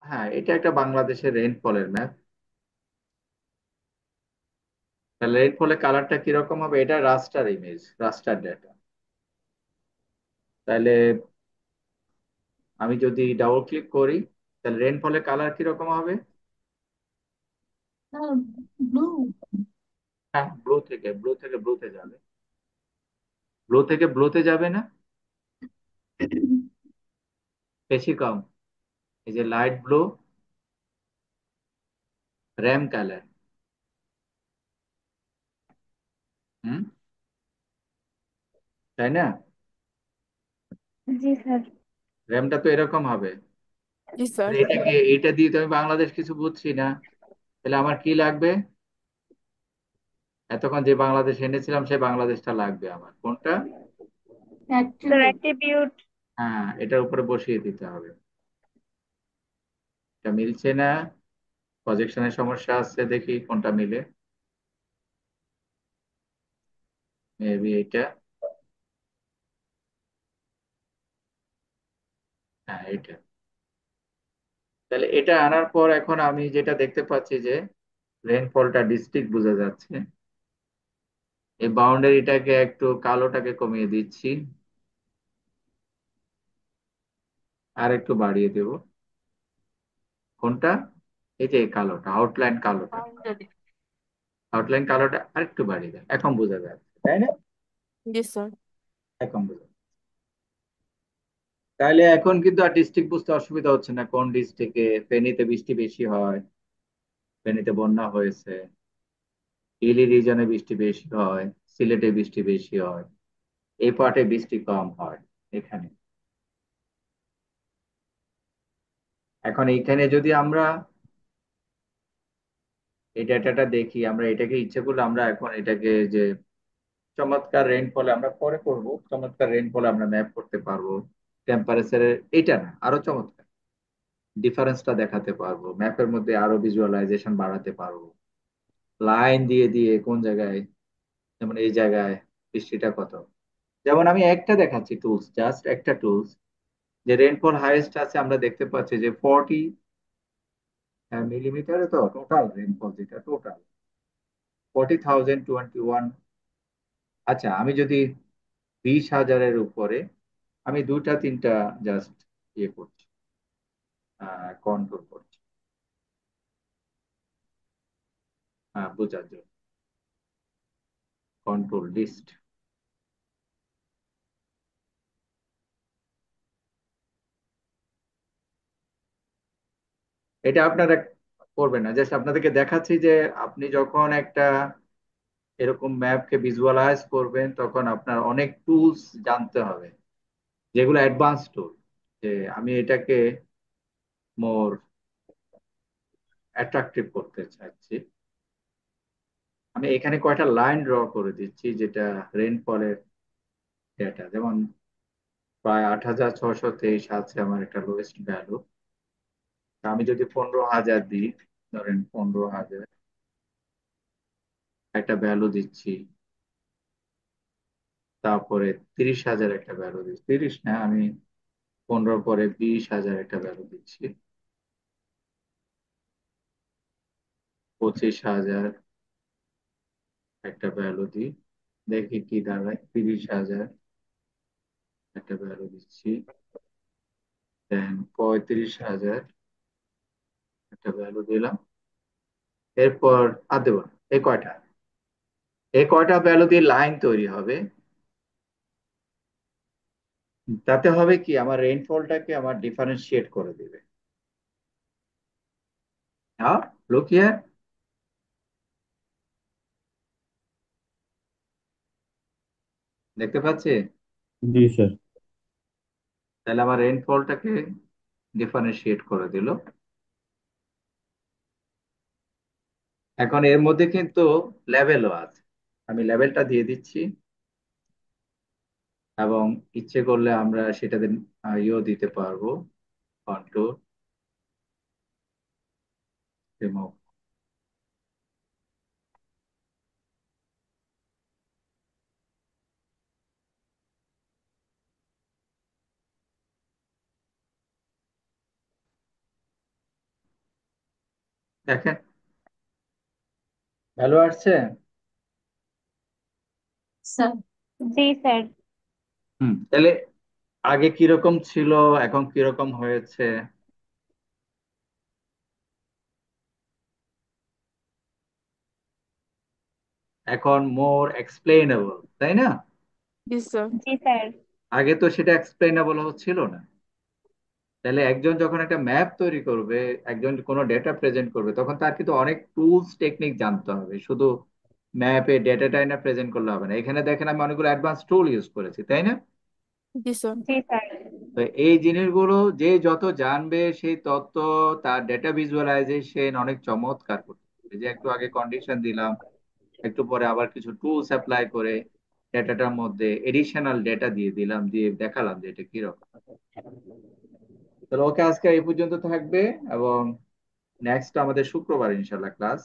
হ্যাঁ, এটা একটা বাংলাদেশের রেইনফলের ম্যাপ। তাহলে রেইনফলের কালারটা কিরকম হবে? এটা রাস্টার ইমেজ, রাস্টার ডেটা। তাহলে আমি যদি ডাবল ক্লিক করি, তাহলে রেইনফলের কালার কিরকম হবে? ব্লু। হ্যাঁ, ব্লু থেকে ব্লুতে যাবে। ব্লু থেকে ব্লুতে যাবে না? বেশি কম? এই যে লাইট ব্লু, র্যাম কালার। হুম, তাই না? জি স্যার। র্যামটা তো এরকম হবে। জি স্যার। এটাকে, এটা দিয়ে তো আমি বাংলাদেশ কিছু বুঝছি না। তাহলে আমার কি লাগবে? এতক্ষণ যে বাংলাদেশ এনেছিলাম সেই বাংলাদেশটা লাগবে আমার। কোনটা? Sir attribute. হ্যাঁ, এটার উপরে বসিয়ে দিতে হবে। এটা মিলছে না, প্রজেকশনের সমস্যা আছে, দেখি কোনটা মিলে। মেবি এটা। হ্যাঁ, এটা। তাহলে এটা আনার পর এখন আমি যেটা দেখতে পাচ্ছি যে রেইনফলটা ডিস্ট্রিক্ট বোঝা যাচ্ছে। এই বাউন্ডারিটাকে একটু কালোটাকে কমিয়ে দিচ্ছি, আর একটু বাড়িয়ে দেব। কোনটা? এই যে কালোটা, আউটলাইন কালোটা। বাউন্ডারি। আউটলাইন কালোটা আরেকটু বাড়িয়ে দেয়, এখন বোঝা যাচ্ছে, তাই না? জি স্যার। এখন বোঝা যাচ্ছে। তাহলে এখন কিন্তু আর ডিস্ট্রিক্ট বুঝতে অসুবিধা হচ্ছে না, কোন ডিস্ট্রিক্টে ফেনীতে বৃষ্টি বেশি হয়, ফেনীতে বন্যা হয়েছে, হিলি রিজনে বৃষ্টি বেশি হয়, সিলেটে বৃষ্টি বেশি হয়, এই পার্টে বৃষ্টি কম হয় এখানে। এখন এইখানে যদি আমরা এই ডেটাটা দেখি, আমরা এটাকে ইচ্ছে করলে আমরা এখন এটাকে যে চমৎকার রেইনফলে আমরা পরে করব, চমৎকার রেইনফলে আমরা ম্যাপ করতে পারবো। টেম্পারেচারের এটা না, আরো চমৎকার ডিফারেন্সটা দেখাতে পারবো, ম্যাপের মধ্যে আরো ভিজুয়ালাইজেশন বাড়াতে পারবো, লাইন দিয়ে দিয়ে কোন জায়গায়, যেমন এই জায়গায় বৃষ্টিটা কত। যেমন আমি একটা দেখাচ্ছি টুলস, জাস্ট একটা টুলস, যে রেইনফল হাইয়েস্ট আছে আমরা দেখতে পাচ্ছি যে 40 মিলিমিটারে, তো টোটাল রেইনফল যেটা টোটাল 40,021। আচ্ছা, আমি যদি 20,000-এর উপরে, আমি দুইটা তিনটা জাস্ট ইয়ে করছি, কন্ট্রোল করছি, বোঝার জন্য, কন্ট্রোল লিস্ট। এটা আপনারা করবেন না, জাস্ট আপনাদেরকে দেখাচ্ছি যে আপনি যখন একটা এরকম ম্যাপকে ভিজুয়ালাইজ করবেন তখন আপনার অনেক টুলস জানতে হবে, যেগুলো অ্যাডভান্স টুল। যে আমি এটাকে মোর অ্যাট্রাকটিভ করতে চাচ্ছি, আমি এখানে কয়টা লাইন ড্র করে দিচ্ছি, যেটা রেইনফলের ডেটা, যেমন প্রায় 8,623 আছে আমার একটা লোয়েস্ট ভ্যালু। আমি যদি 15,000 দিই, ধরেন 15,000 একটা ভ্যালু দিচ্ছি, তারপরে 30,000 একটা ভ্যালু দিচ্ছি, 30 না, আমি 15 পরে 20,000 একটা ভ্যালু দিচ্ছি, 25,000 একটা ভ্যালু দিই, দেখি কি দাঁড়ায়, 30,000 একটা ভ্যালু দিচ্ছি, দেন 35,000 একটা ভ্যালু দিলাম, এরপর আর দেবো না। এই কয়টা ভ্যালু দিয়ে লাইন তৈরি হবে, তাতে হবে কি আমার রেইনফলটাকে আমার ডিফারেন্সিয়েট করে দিবে। হ্যাঁ, লুক হিয়ার, দেখতে পাচ্ছি? জি স্যার। তাহলে আমার রেইনফলটাকে ডিফারেন্সিয়েট করে দিল। এখন এর মধ্যে কিন্তু লেভেলও আছে, আমি লেভেলটা দিয়ে দিচ্ছি, এবং ইচ্ছে করলে আমরা সেটাতে ইয়েও দিতে পারবো, কন্ট্রোল রিমুভ। দেখেন, ভ্যালু আসছে। স্যার। জি স্যার। তাহলে আগে কিরকম ছিল, এখন কিরকম হয়েছে? এখন মোর এক্সপ্লেইনেবল, তাই না? জি স্যার। জি স্যার। আগে তো সেটা এক্সপ্লেইনেবল ছিল না। তাহলে একজন যখন একটা ম্যাপ তৈরি করবে, একজন কোনো ডেটা প্রেজেন্ট করবে, তখন তার কিন্তু অনেক টুলস টেকনিক জানতে হবে। শুধু ম্যাপে ডেটাটাই না প্রেজেন্ট করলে হবে না। এখানে দেখেন আমি অনেকগুলো অ্যাডভান্স টুল ইউজ করেছি, তাই না? জি স্যার। জি স্যার। তো এই জিনিসগুলো যে যত জানবে সেই তত তার ডেটা ভিজুয়ালাইজেশন অনেক চমৎকার করতে পারবে। যে একটু আগে কন্ডিশন দিলাম, একটু পরে আবার কিছু টুলস অ্যাপ্লাই করে ডেটাটার মধ্যে এডিশনাল ডেটা দিয়ে দিলাম, দিয়ে দেখালাম যে এটা কিরকম। তাহলে ওকে, আজকে এই পর্যন্ত থাকবে। এবং নেক্সট আমাদের শুক্রবার ইনশাল্লাহ ক্লাস।